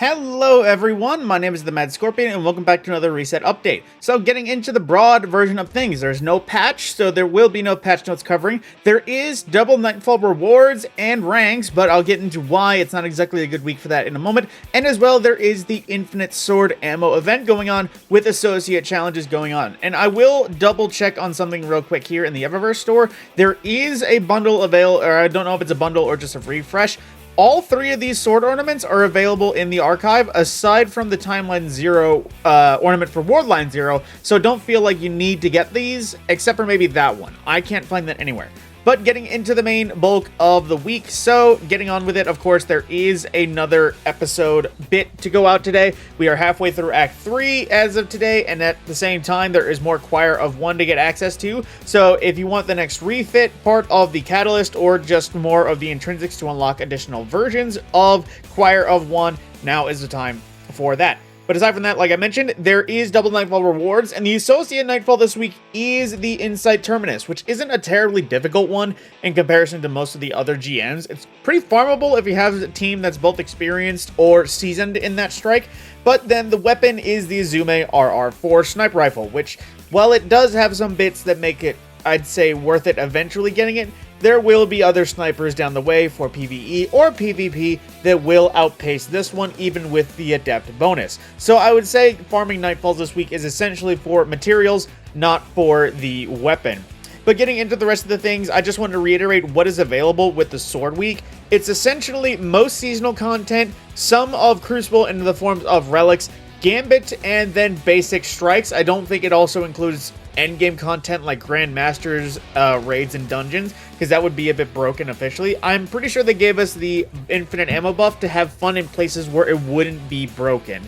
Hello everyone, my name is TheMadScorpyon and welcome back to another reset update. So getting into the broad version of things, there's no patch, so there will be no patch notes covering. There is double Nightfall rewards and ranks, but I'll get into why it's not exactly a good week for that in a moment. And as well, there is the Infinite Sword Ammo event going on with associate challenges going on. And I will double check on something real quick here in the Eververse store. There is a bundle available, or I don't know if it's a bundle or just a refresh. All three of these sword ornaments are available in the archive, aside from the Timeline 0 ornament for Worldline 0, so don't feel like you need to get these, except for maybe that one. I can't find that anywhere. But getting into the main bulk of the week, so getting on with it, of course, there is another episode bit to go out today. We are halfway through Act 3 as of today, and at the same time, there is more Choir of One to get access to. So if you want the next refit part of the Catalyst, or just more of the intrinsics to unlock additional versions of Choir of One, now is the time for that. But aside from that, like I mentioned, there is double Nightfall rewards, and the associate Nightfall this week is the Insight Terminus, which isn't a terribly difficult one in comparison to most of the other GMs. It's pretty farmable if you have a team that's both experienced or seasoned in that strike, but then the weapon is the Izume RR4 sniper rifle, which, while it does have some bits that make it, I'd say, worth it eventually getting it, there will be other snipers down the way for PvE or PvP that will outpace this one, even with the Adept bonus. So I would say farming Nightfalls this week is essentially for materials, not for the weapon. But getting into the rest of the things, I just want to reiterate what is available with the Sword Week. It's essentially most seasonal content, some of Crucible in the forms of relics, Gambit, and then basic strikes. I don't think it also includes endgame content like Grandmasters, raids, and dungeons, because that would be a bit broken officially. I'm pretty sure they gave us the infinite ammo buff to have fun in places where it wouldn't be broken.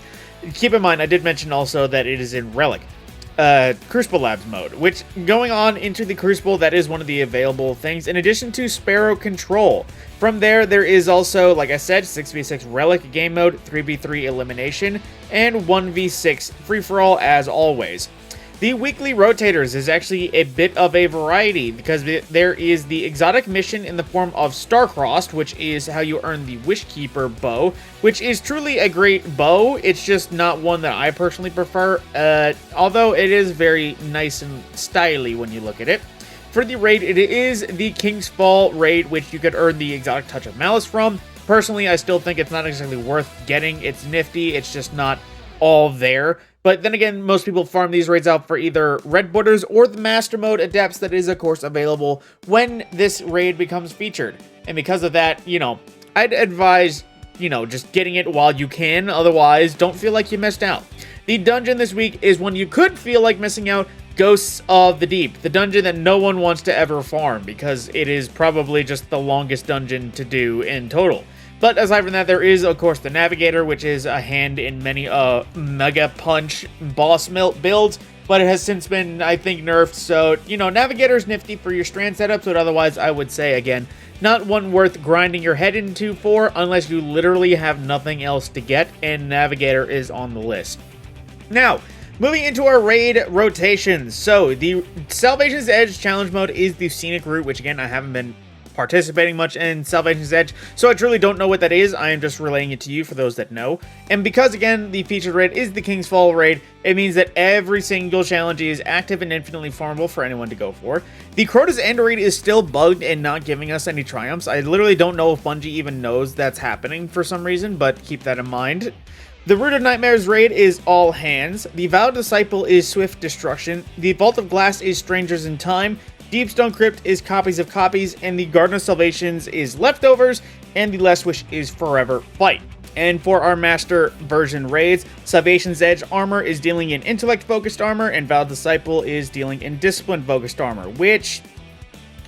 Keep in mind, I did mention also that it is in Relic. Crucible Labs mode, which going on into the Crucible, that is one of the available things, in addition to Sparrow Control. From there is also, like I said, 6v6 Relic game mode, 3v3 elimination, and 1v6 free-for-all as always. The weekly rotators is actually a bit of a variety, because there is the exotic mission in the form of Starcrossed, which is how you earn the Wishkeeper bow, which is truly a great bow. It's just not one that I personally prefer, although it is very nice and stylish when you look at it. For the raid, it is the King's Fall raid, which you could earn the exotic Touch of Malice from. Personally, I still think it's not exactly worth getting. It's nifty, it's just not all there. But then again, most people farm these raids out for either Red Borders or the Master Mode Adepts that is, of course, available when this raid becomes featured. And because of that, I'd advise, just getting it while you can. Otherwise, don't feel like you missed out. The dungeon this week is one you could feel like missing out, Ghosts of the Deep, the dungeon that no one wants to ever farm because it is probably just the longest dungeon to do in total. But aside from that, there is, of course, the Navigator, which is a hand in many Mega Punch boss builds, but it has since been, I think, nerfed. So, Navigator's nifty for your strand setups, but otherwise, I would say, again, not one worth grinding your head into for unless you literally have nothing else to get, and Navigator is on the list. Now, moving into our raid rotations. So, the Salvation's Edge challenge mode is the Scenic Route, which, again, I haven't been participating much in Salvation's Edge, so I truly don't know what that is. I am just relaying it to you for those that know. And because, again, the featured raid is the King's Fall raid, it means that every single challenge is active and infinitely farmable for anyone to go for. The Crota's End raid is still bugged and not giving us any triumphs. I literally don't know if Bungie even knows that's happening for some reason, but keep that in mind. The Root of Nightmares raid is All Hands. The Vowed Disciple is Swift Destruction. The Vault of Glass is Strangers in Time. Deepstone Crypt is Copies of Copies, and the Garden of Salvations is Leftovers, and the Last Wish is Forever Fight. And for our Master version raids, Salvation's Edge armor is dealing in Intellect-focused armor, and Vowed Disciple is dealing in Discipline-focused armor, which,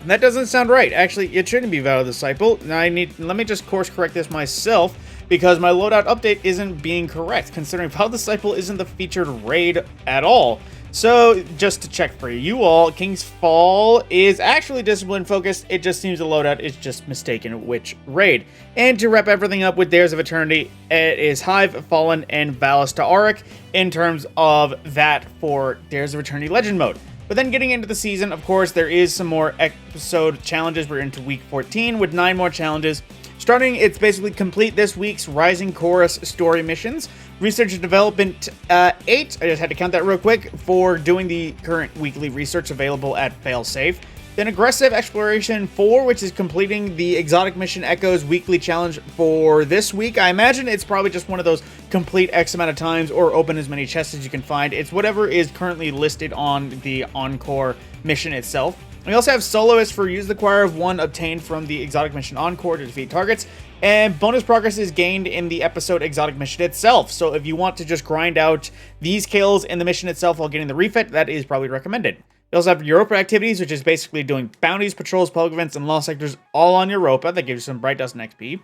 that doesn't sound right. Actually, it shouldn't be Vowed Disciple. Let me just course correct this myself, because my loadout update isn't being correct, considering Vowed Disciple isn't the featured raid at all. So, just to check for you all, King's Fall is actually discipline focused. It just seems the loadout is just mistaken which raid. And to wrap everything up with Dares of Eternity, it is Hive, Fallen, and Valis to Auric in terms of that for Dares of Eternity Legend mode. But then getting into the season, of course, there is some more episode challenges. We're into week 14 with 9 more challenges. Starting, it's basically complete this week's Rising Chorus story missions. Research and Development 8, I just had to count that real quick, for doing the current weekly research available at Failsafe. Then Aggressive Exploration 4, which is completing the Exotic Mission Echoes weekly challenge for this week. I imagine it's probably just one of those complete X amount of times or open as many chests as you can find. It's whatever is currently listed on the Encore mission itself. We also have Soloist for use the Choir of One obtained from the Exotic Mission Encore to defeat targets. And bonus progress is gained in the episode Exotic Mission itself. So if you want to just grind out these kills in the mission itself while getting the refit, that is probably recommended. We also have Europa activities, which is basically doing bounties, patrols, public events, and lost sectors all on Europa. That gives you some Bright Dust and XP.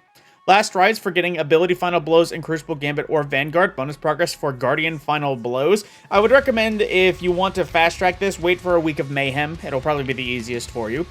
Last Rides for getting ability final blows in Crucible, Gambit, or Vanguard. Bonus progress for Guardian final blows. I would recommend, if you want to fast track this, wait for a week of Mayhem. It'll probably be the easiest for you.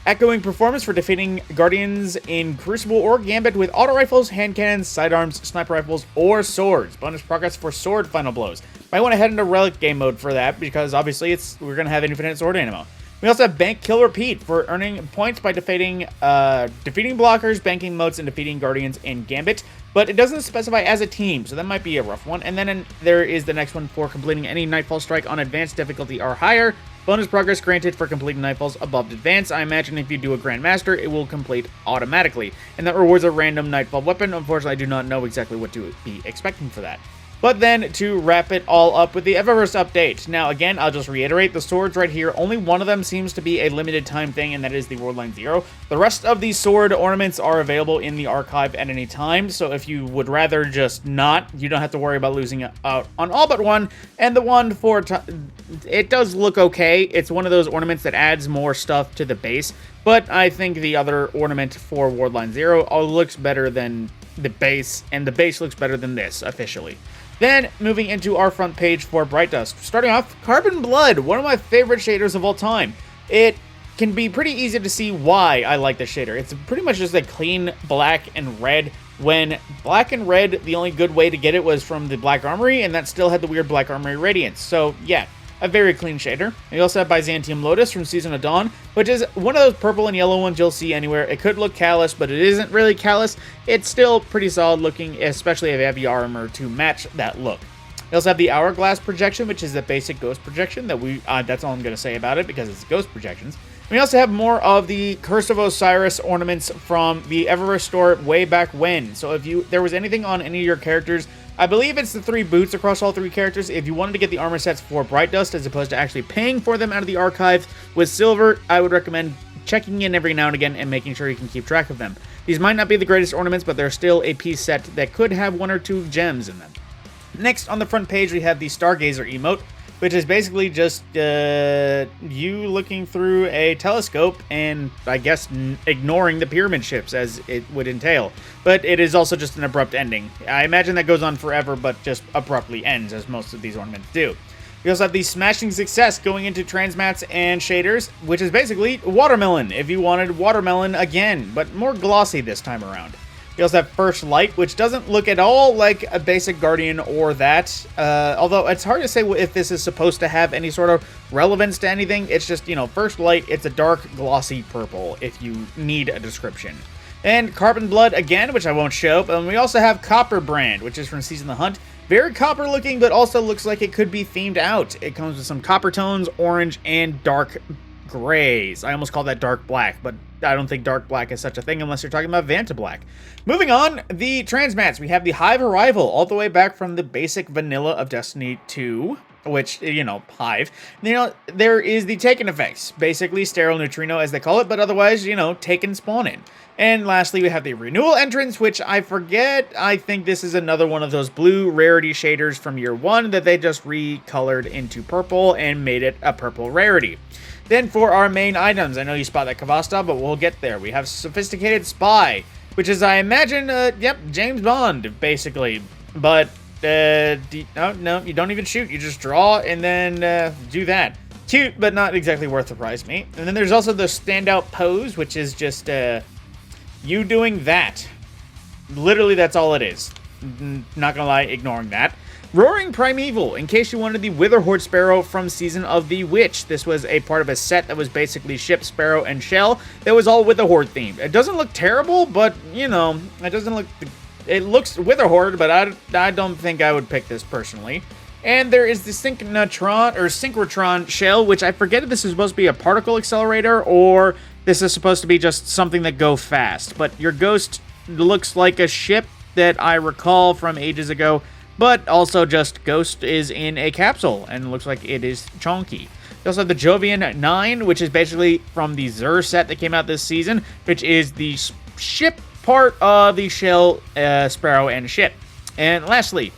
Echoing performance for defeating Guardians in Crucible or Gambit with auto rifles, hand cannons, sidearms, sniper rifles, or swords. Bonus progress for sword final blows. Might want to head into Relic game mode for that, because obviously we're going to have infinite sword ammo. We also have Bank Kill Repeat for earning points by defeating blockers, banking motes, and defeating Guardians in Gambit. But it doesn't specify as a team, so that might be a rough one. And then there is the next one for completing any Nightfall strike on advanced difficulty or higher. Bonus progress granted for completing Nightfalls above advanced. I imagine if you do a Grandmaster, it will complete automatically. And that rewards a random Nightfall weapon. Unfortunately, I do not know exactly what to be expecting for that. But then, to wrap it all up with the Eververse update. Now, again, I'll just reiterate, the swords right here, only one of them seems to be a limited time thing, and that is the Worldline 0. The rest of these sword ornaments are available in the archive at any time, so if you would rather just not, you don't have to worry about losing out on all but one. And the one for, it does look okay. It's one of those ornaments that adds more stuff to the base, but I think the other ornament for Worldline 0 looks better than the base, and the base looks better than this, officially. Then, moving into our front page for Bright Dust. Starting off, Carbon Blood, one of my favorite shaders of all time. It can be pretty easy to see why I like this shader. It's pretty much just a clean black and red, when black and red, the only good way to get it was from the Black Armory, and that still had the weird Black Armory Radiance. So, yeah, a very clean shader. We also have Byzantium Lotus from Season of Dawn, which is one of those purple and yellow ones you'll see anywhere. It could look callous, but it isn't really callous. It's still pretty solid looking, especially if you have your armor to match that look. We also have the Hourglass projection, which is the basic ghost projection that that's all I'm going to say about it, because it's ghost projections. We also have more of the Curse of Osiris ornaments from the Eververse store way back when. So if there was anything on any of your characters, I believe it's the 3 boots across all 3 characters. If you wanted to get the armor sets for Bright Dust as opposed to actually paying for them out of the archive with silver, I would recommend checking in every now and again and making sure you can keep track of them. These might not be the greatest ornaments, but they're still a piece set that could have 1 or 2 gems in them. Next, on the front page, we have the Stargazer emote, which is basically just you looking through a telescope and, I guess, ignoring the pyramid ships, as it would entail. But it is also just an abrupt ending. I imagine that goes on forever, but just abruptly ends, as most of these ornaments do. We also have the Smashing Success going into transmats and shaders, which is basically Watermelon, if you wanted Watermelon again, but more glossy this time around. We also have First Light, which doesn't look at all like a basic Guardian or that. Although it's hard to say if this is supposed to have any sort of relevance to anything. It's just, First Light, it's a dark, glossy purple, if you need a description. And Carbon Blood again, which I won't show. But we also have Copper Brand, which is from Season of the Hunt. Very copper looking, but also looks like it could be themed out. It comes with some copper tones, orange, and dark grays. I almost call that dark black, but I don't think dark black is such a thing unless you're talking about Vanta Black. Moving on, the transmats. We have the Hive Arrival, all the way back from the basic vanilla of Destiny 2, which, Hive. There is the Taken effects, basically sterile neutrino as they call it, but otherwise, Taken spawn in. And lastly, we have the Renewal entrance, which I forget. I think this is another one of those blue rarity shaders from year 1 that they just recolored into purple and made it a purple rarity. Then for our main items, I know you spot that Kavasta, but we'll get there. We have Sophisticated Spy, which is, I imagine, James Bond, basically. But, no, you don't even shoot. You just draw and then do that. Cute, but not exactly worth the price, mate. And then there's also the Standout Pose, which is just you doing that. Literally, that's all it is. not gonna lie, ignoring that. Roaring Primeval, in case you wanted the Witherhoard Sparrow from Season of the Witch. This was a part of a set that was basically Ship, Sparrow, and Shell that was all Witherhoard themed. It doesn't look terrible, but, you know, it doesn't look... It looks Witherhoard, but I don't think I would pick this personally. And there is the Synchrotron Shell, which I forget if this is supposed to be a particle accelerator or this is supposed to be just something that go fast. But your ghost looks like a ship that I recall from ages ago, but also just Ghost is in a capsule, and looks like it is chonky. You also have the Jovian 9, which is basically from the Zur set that came out this season, which is the ship part of the Shell, Sparrow, and ship. And lastly,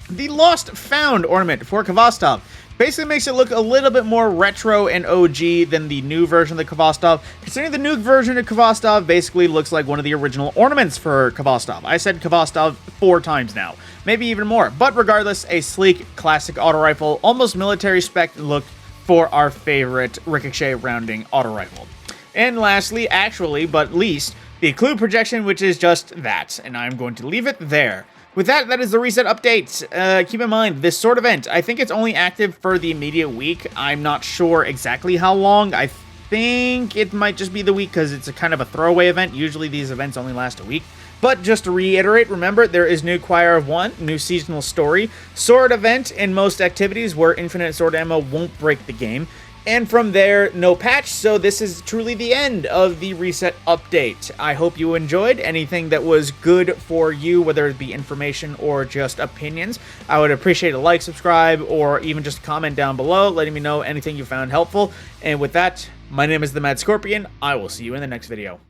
the Lost Found ornament for Kvastov. Basically makes it look a little bit more retro and OG than the new version of the Kvastov. Considering the new version of Kvastov basically looks like one of the original ornaments for Kvastov. I said Kvastov 4 times now, maybe even more. But regardless, a sleek, classic auto rifle, almost military spec look for our favorite ricochet rounding auto rifle. And lastly, actually, but least, the clue projection, which is just that. And I'm going to leave it there. With that, that is the reset update. Keep in mind, this sword event, I think it's only active for the immediate week. I'm not sure exactly how long. I think it might just be the week because it's a kind of a throwaway event. Usually these events only last a week. But just to reiterate, remember, there is new Choir of One, new seasonal story, sword event, and most activities where infinite sword ammo won't break the game. And from there, no patch, so this is truly the end of the reset update. I hope you enjoyed anything that was good for you, whether it be information or just opinions. I would appreciate a like, subscribe, or even just comment down below, letting me know anything you found helpful. And with that, my name is TheMadScorpyon. I will see you in the next video.